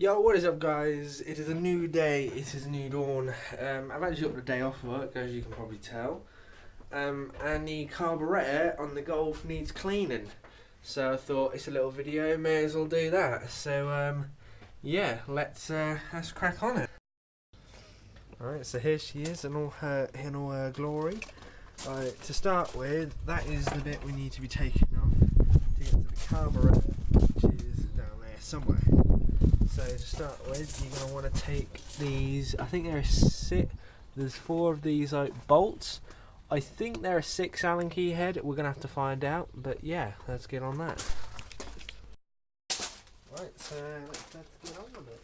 Yo, what is up guys? It is a new day, it is a new dawn. I've actually got the day off work, as you can probably tell. And the carburetor on the Golf needs cleaning. So I thought it's a little video, may as well do that. So yeah, let's crack on it. Alright, so here she is in all her glory. To start with, that is the bit we need to be taking off to get to the carburetor, which is down there somewhere. So to start with, you're going to want to take these, I think there's 4 of these like bolts. I think they're a 6 Allen key head, we're going to have to find out, but yeah, let's get on that. Right, so let's get on with it.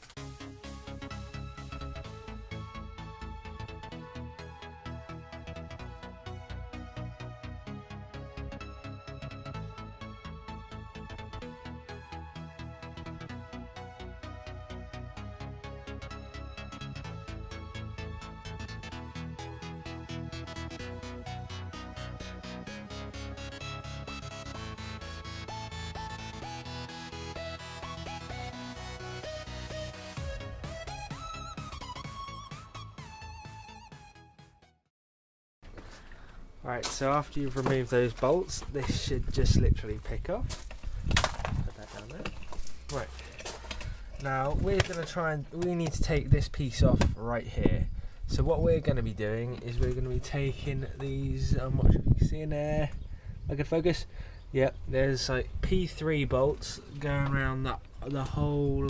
Right, so after you've removed those bolts, this should just literally pick up. Put that down there. Right. Now we're going to we need to take this piece off right here. So what we're going to be doing is we're going to be taking these, I'm not sure if you can see in there, I can focus. Yep, there's like P3 bolts going around the whole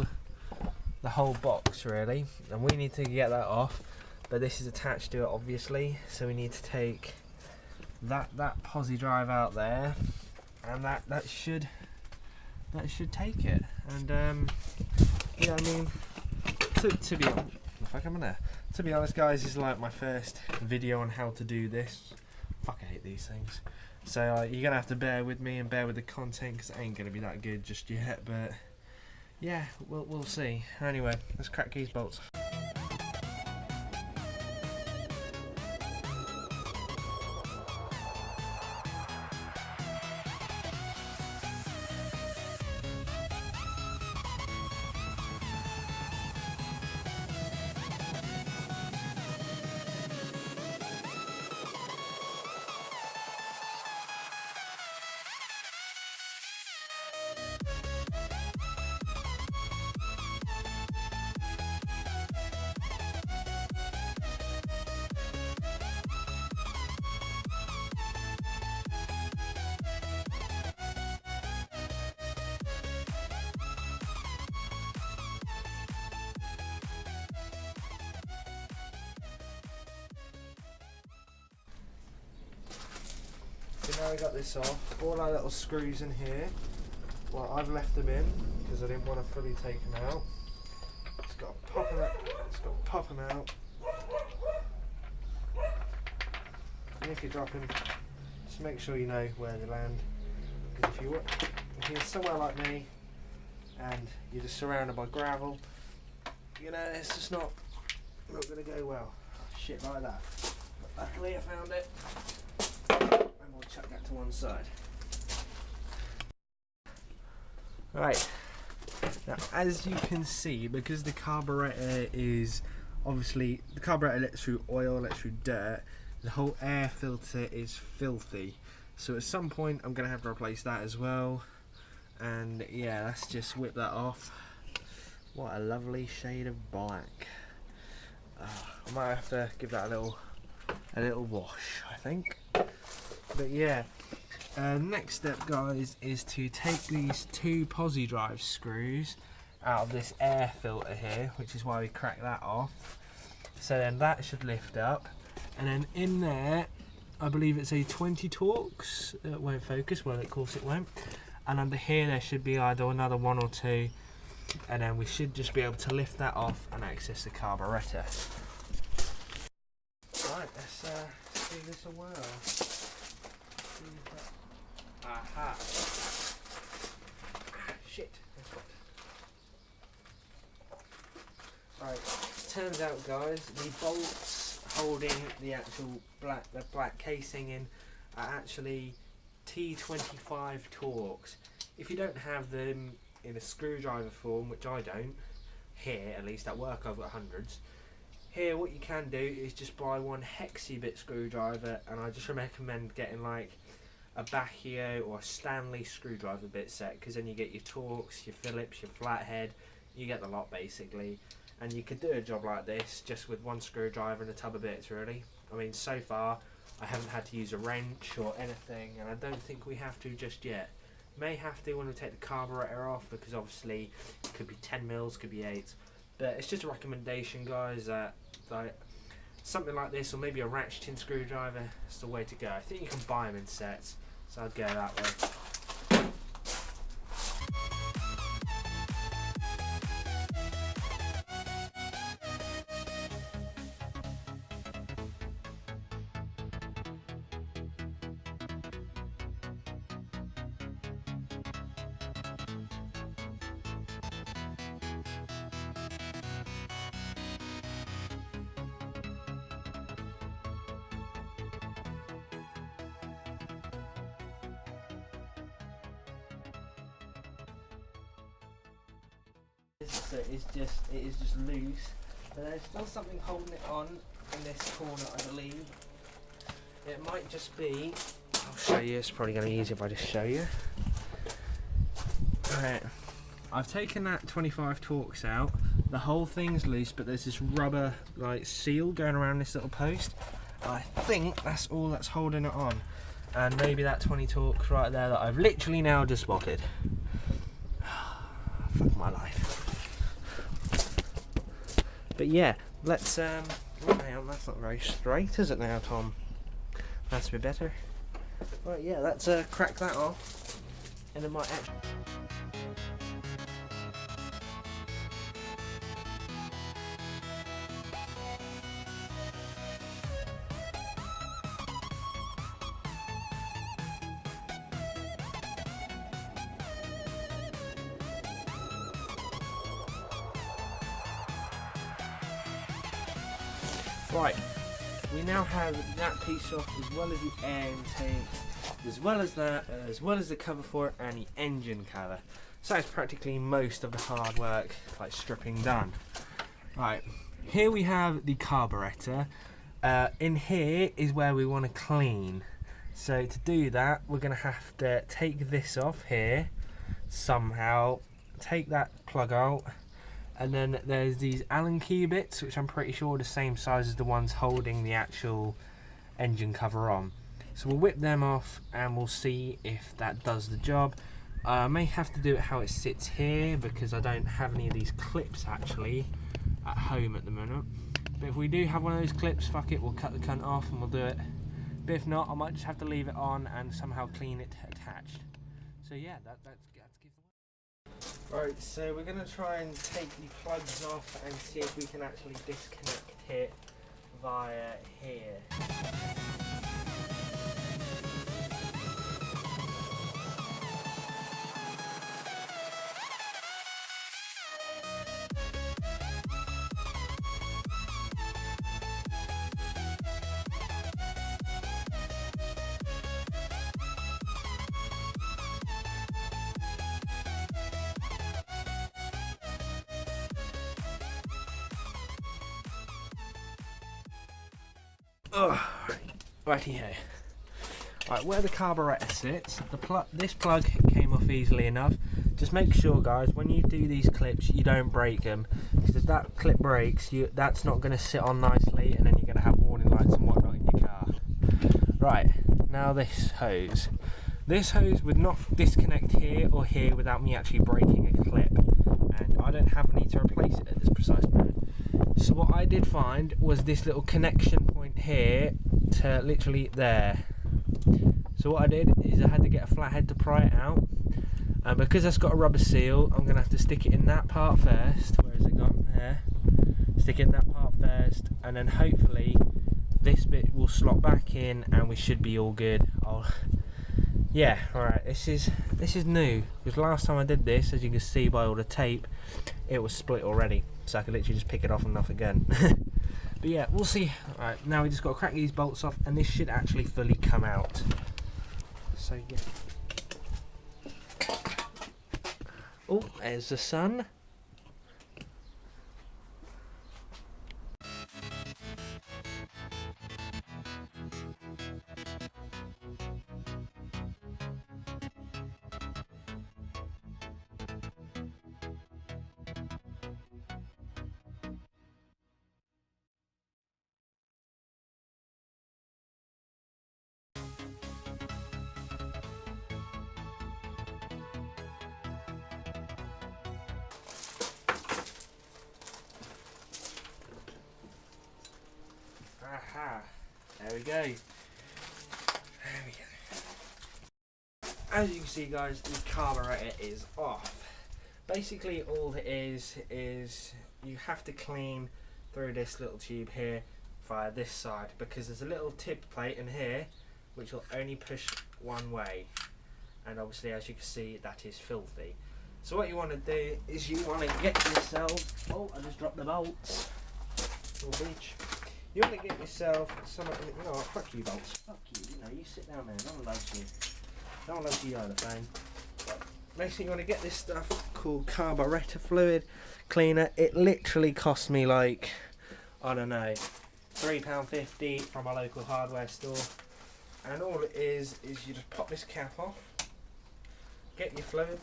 box really, and we need to get that off. But this is attached to it obviously, so we need to take that posi drive out there, and that should take it. And yeah, I mean, to be honest guys, this is like my first video on how to do this. Fuck, I hate these things. So you're gonna have to bear with me and bear with the content, because it ain't gonna be that good just yet, but yeah, we'll see. Anyway, let's crack these bolts. So now we got this off, all our little screws in here, well I've left them in because I didn't want to fully take them out. It's got to pop them out. And if you're dropping, just make sure you know where they land, because if you're somewhere like me and you're just surrounded by gravel, you know, it's just not going to go well. Shit like that. But luckily I found it. We'll chuck that to one side. Right, now as you can see, because the carburetor is obviously, the carburetor lets through oil, lets through dirt, the whole air filter is filthy, so at some point I'm going to have to replace that as well. And yeah, let's just whip that off. What a lovely shade of black. I might have to give that a little wash, I think. But yeah, next step guys is to take these 2 posi drive screws out of this air filter here, which is why we cracked that off. So then that should lift up, and then in there I believe it's a 20 Torx. It won't focus, well of course it won't. And under here there should be either another 1 or 2, and then we should just be able to lift that off and access the carburetor. Right, let's do this a whirl. Aha. Shit. Right, turns out guys, the bolts holding the actual black casing in are actually T25 Torx. If you don't have them in a screwdriver form, which I don't, here at least. At work I've got hundreds. Here what you can do is just buy one hexy bit screwdriver, and I just recommend getting like a Bacchio or a Stanley screwdriver bit set, because then you get your Torx, your Phillips, your flathead, you get the lot basically. And you could do a job like this just with one screwdriver and a tub of bits really. I mean, so far I haven't had to use a wrench or anything, and I don't think we have to just yet. May have to when we take the carburetor off, because obviously it could be 10 mils, could be 8. But it's just a recommendation, guys, that like something like this, or maybe a ratcheting screwdriver, is the way to go. I think you can buy them in sets, so I'd go that way. So it is just loose, but there's still something holding it on in this corner, I believe. It might just be, I'll show you, it's probably going to be easier if I just show you. Alright, I've taken that 25 Torx out, the whole thing's loose, but there's this rubber like seal going around this little post. I think that's all that's holding it on, and maybe that 20 Torx right there that I've literally now just spotted. Fuck my life. But yeah, let's hang on, that's not very straight, is it now, Tom? That's a bit better. Right, yeah, let's crack that off, and it might actually. Right, we now have that piece off, as well as the air intake, as well as that, as well as the cover for it and the engine cover. So that's practically most of the hard work, like stripping, done. Right, here we have the carburetor. In here is where we want to clean. So to do that, we're going to have to take this off here somehow, take that plug out. And then there's these Allen key bits, which I'm pretty sure are the same size as the ones holding the actual engine cover on. So we'll whip them off and we'll see if that does the job. I may have to do it how it sits here, because I don't have any of these clips actually at home at the minute. But if we do have one of those clips, fuck it, we'll cut the cunt off and we'll do it. But if not, I might just have to leave it on and somehow clean it attached. So yeah, that's give the. Right, so we're going to try and take the plugs off and see if we can actually disconnect it via here. Oh, righty-ho. Right, where the carburetor sits, this plug came off easily enough. Just make sure, guys, when you do these clips, you don't break them, because if that clip breaks, that's not going to sit on nicely, and then you're going to have warning lights and whatnot in your car. Right, now this hose. This hose would not disconnect here or here without me actually breaking a clip, and I don't have any to replace it at this precise moment. So what I did find was this little connection point here to literally there. So what I did is I had to get a flathead to pry it out, and because that's got a rubber seal, I'm going to have to stick it in that part first. Where has it gone? There. Stick it in that part first, and then hopefully this bit will slot back in and we should be all good. Yeah, alright, this is new, because last time I did this, as you can see by all the tape, it was split already, so I could literally just pick it off and off again. But yeah, we'll see. Alright, now we just got to crack these bolts off, and this should actually fully come out. So yeah. Oh, there's the sun. we go. There we go. As you can see, guys, the carburetor is off. Basically all it is you have to clean through this little tube here via this side, because there's a little tip plate in here which will only push one way, and obviously as you can see that is filthy. So what you want to do is you want to get yourself, oh I just dropped the bolts, oh bitch. You want to get yourself some, you know what, fuck you bolts, fuck you, you know, you sit down there, no one loves you, no one loves you either, phone. Basically you want to get this stuff called carburetor fluid cleaner. It literally cost me like, I don't know, £3.50 from my local hardware store, and all it is you just pop this cap off, get your fluid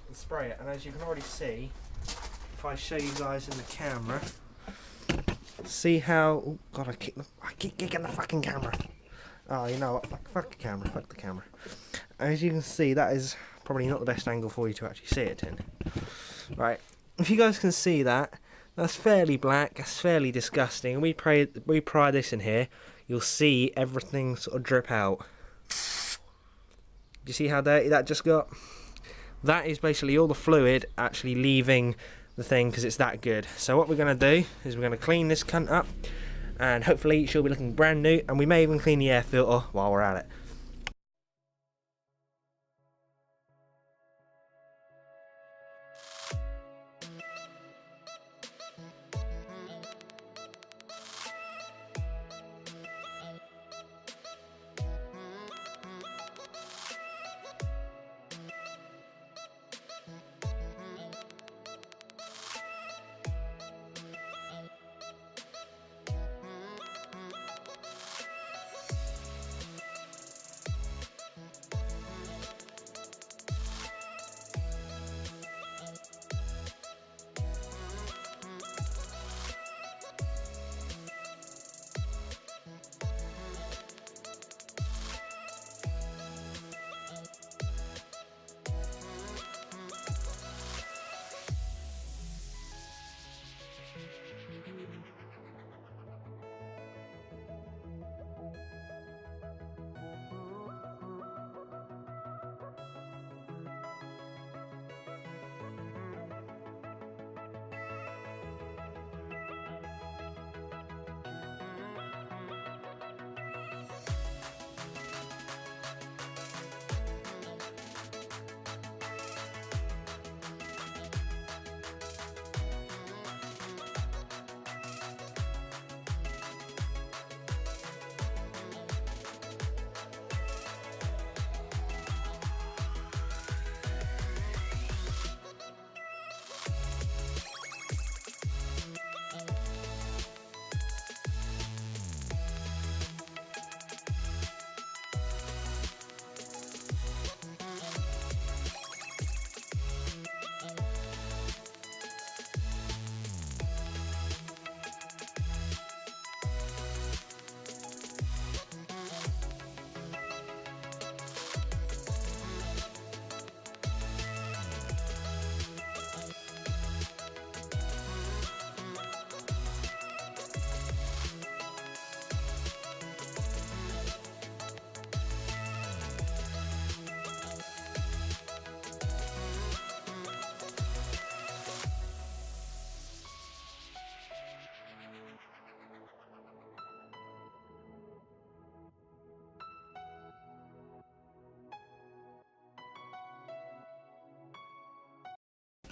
and spray it. And as you can already see, if I show you guys in the camera, see how, oh god, I keep kicking the fucking camera. Oh, you know what, fuck the camera, fuck the camera. As you can see, that is probably not the best angle for you to actually see it in. Right, if you guys can see that, that's fairly black, that's fairly disgusting. We pry this in here, you'll see everything sort of drip out. Do you see how dirty that just got? That is basically all the fluid actually leaving the thing, because it's that good. So what we're going to do is we're going to clean this cunt up, and hopefully she'll be looking brand new, and we may even clean the air filter while we're at it.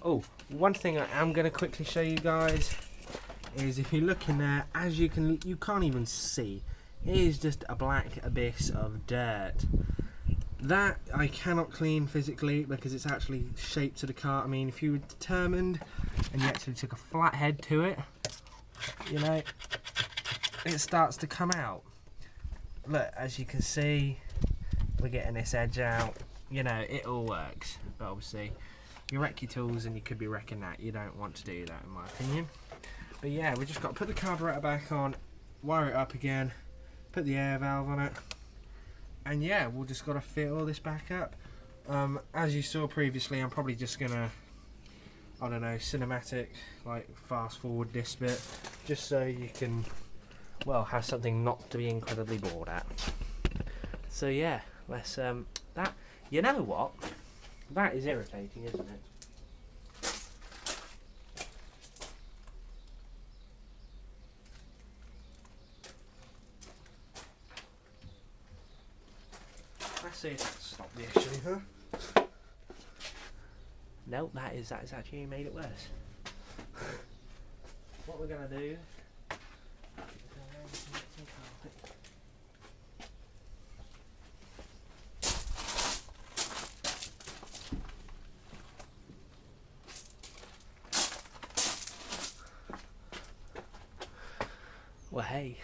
Oh, one thing I am going to quickly show you guys is, if you look in there, as you can't even see, it is just a black abyss of dirt. That I cannot clean physically because it's actually shaped to the car. I mean, if you were determined and you actually took a flat head to it, you know, it starts to come out. Look, as you can see, we're getting this edge out. You know, it all works, but obviously you wreck your tools and you could be wrecking that. You don't want to do that, in my opinion. But yeah, we just got to put the carburetor back on, wire it up again, put the air valve on it, and yeah, we'll just got to fit all this back up. As you saw previously, I'm probably just gonna, I don't know, cinematic, like fast forward this bit, just so you can well, has something not to be incredibly bored at. So yeah, let's that. You know what? That is irritating, isn't it? Let's see if that stopped the issue, huh? No, that is actually made it worse. What we're gonna do? Well, hey.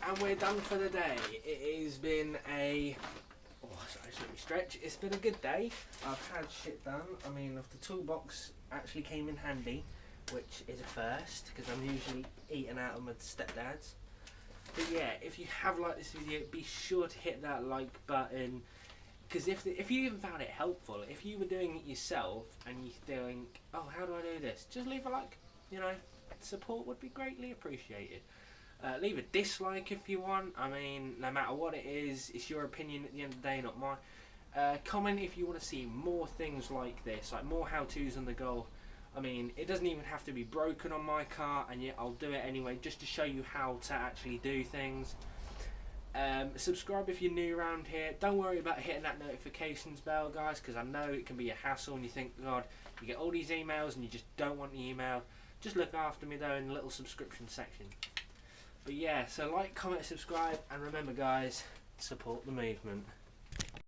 And we're done for the day. It has been a... Oh, sorry, just let me stretch. It's been a good day. I've had shit done. I mean, the toolbox actually came in handy, which is a first, because I'm usually eating out of my stepdad's. But yeah, if you have liked this video, be sure to hit that like button. Because if you even found it helpful, if you were doing it yourself and you're doing, oh, how do I do this? Just leave a like. You know, support would be greatly appreciated. Leave a dislike if you want. I mean, no matter what it is, it's your opinion at the end of the day, not mine. Comment if you want to see more things like this, like more how-tos on the go. I mean, it doesn't even have to be broken on my car, and yet I'll do it anyway, just to show you how to actually do things. Subscribe if you're new around here. Don't worry about hitting that notifications bell, guys, because I know it can be a hassle, and you think, God, you get all these emails and you just don't want the email. Just look after me, though, in the little subscription section. But yeah, so like, comment, subscribe, and remember, guys, support the movement.